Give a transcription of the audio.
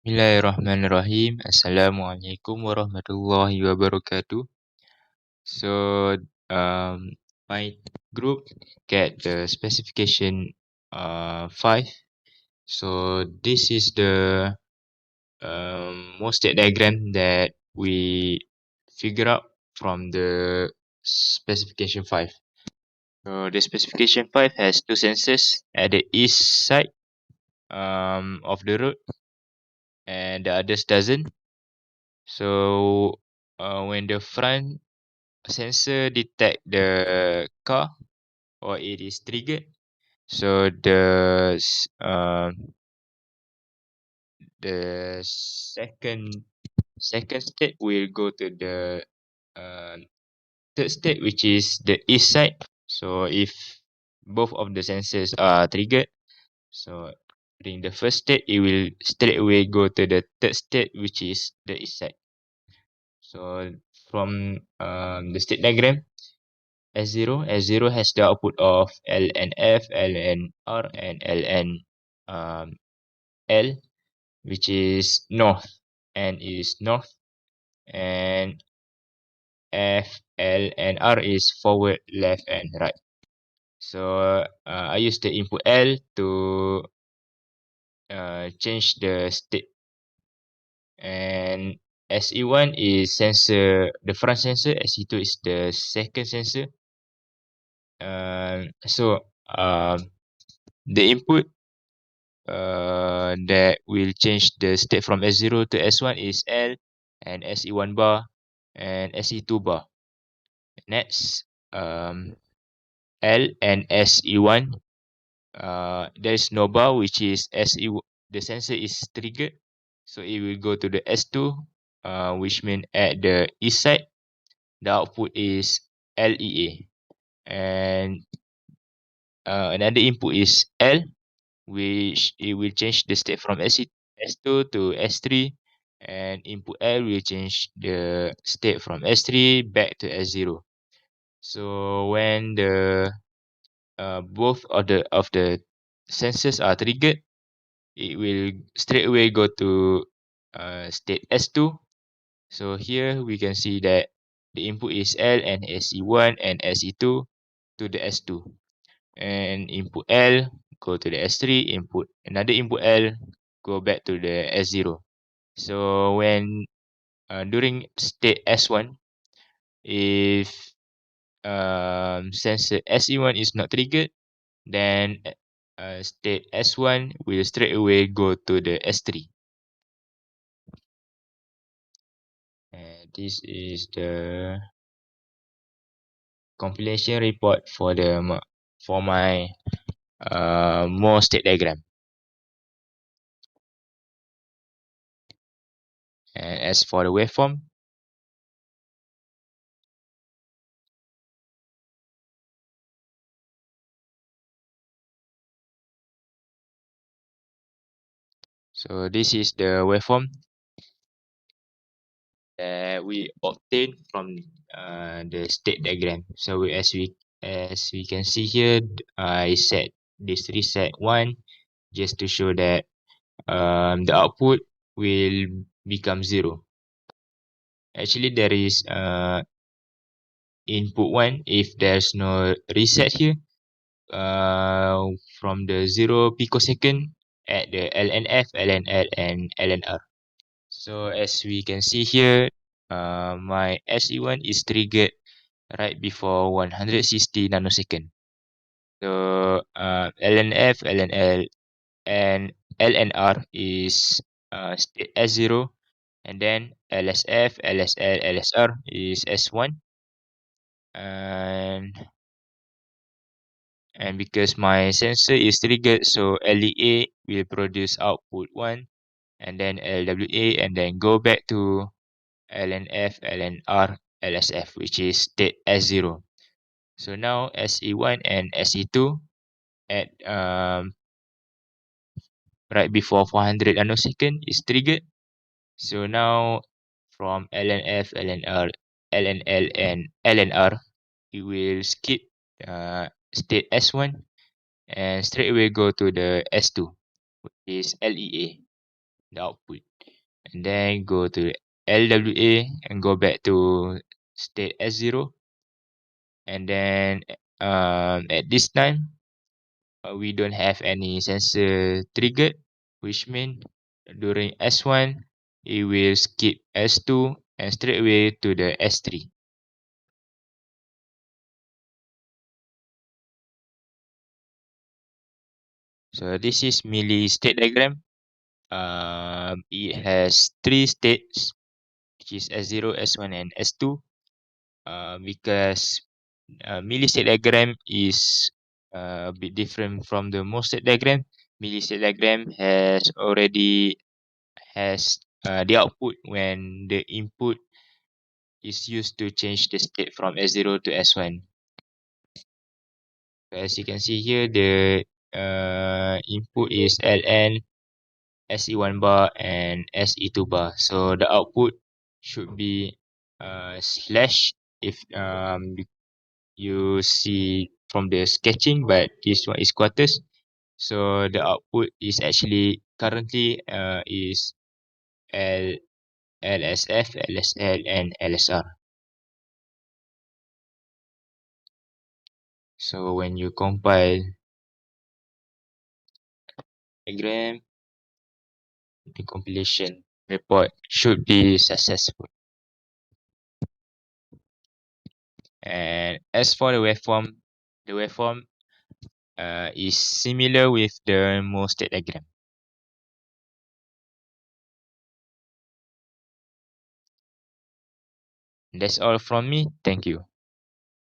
Bismillahirrahmanirrahim. Assalamualaikum warahmatullahi wabarakatuh. So, my group get the specification 5. So this is the most state diagram that we figure out from the specification 5. So the specification 5 has two sensors at the east side of the road, and the others doesn't. So when the front sensor detect the car or it is triggered, so the second state will go to the uh, third state, which is the east side. So if both of the sensors are triggered, so during the first state it will straight away go to the third state, which is the east side. So from the state diagram, S0 has the output of L and F, L and R, and L and L, which is north, and is north, and F, L, and R is forward, left, and right. So I use the input L to change the state, and SE1 is sensor, the front sensor. SE2 is the second sensor. So the input that will change the state from S0 to S1 is L and SE1 bar and SE2 bar. Next, L and SE1, there is no bar, which is SE. The sensor is triggered, so it will go to the S2, which means at the east side, the output is LEA, and another input is L, which it will change the state from S2 to S3, and input L will change the state from S3 back to S0. So when the both of the sensors are triggered, it will straight away go to state S2. So here we can see that the input is L and SE1 and SE2 to the S2, and input L go to the S3, another input L go back to the S0. So when during state S1, if sensor SE1 is not triggered, then state S1 will straight away go to the S3. And this is the compilation report for my Moore state diagram. And as for the waveform, so this is the waveform that we obtained from the state diagram. So as we can see here, I set this reset 1 just to show that the output will become 0. Actually, there is input 1 if there's no reset here, from the 0 picosecond at the LNF, LNL, and LNR. So as we can see here, my SE1 is triggered right before 160 nanosecond. So LNF, LNL, and LNR is state S0, and then LSF, LSL, LSR is S1, and because my sensor is triggered, so LEA will produce output 1, and then LWA, and then go back to LNF, LNR, LSF, which is state S0. So now SE1 and SE2 at right before 400 nanosecond is triggered. So now from LNF, LNR, LNL, and LNR, it will skip state S1 and straight away go to the S2, which is LEA, the output. and then go to LWA and go back to state S0, and then at this time we don't have any sensor triggered, which means during S1 it will skip S2 and straight away to the S3. So this is Mealy state diagram. It has three states, which is S0, S1, and S2. Because Mealy state diagram is a bit different from the Morse state diagram. Mealy state diagram has the output when the input is used to change the state from S0 to S1. As you can see here, the input is ln, SE1 bar, and SE2 bar. So the output should be slash if you see from the sketching, but this one is quarters. So the output is actually currently is L LSF, LSL, and LSR. So when you compile diagram, the compilation report should be successful. And as for the waveform is similar with the Morse state diagram. That's all from me. Thank you.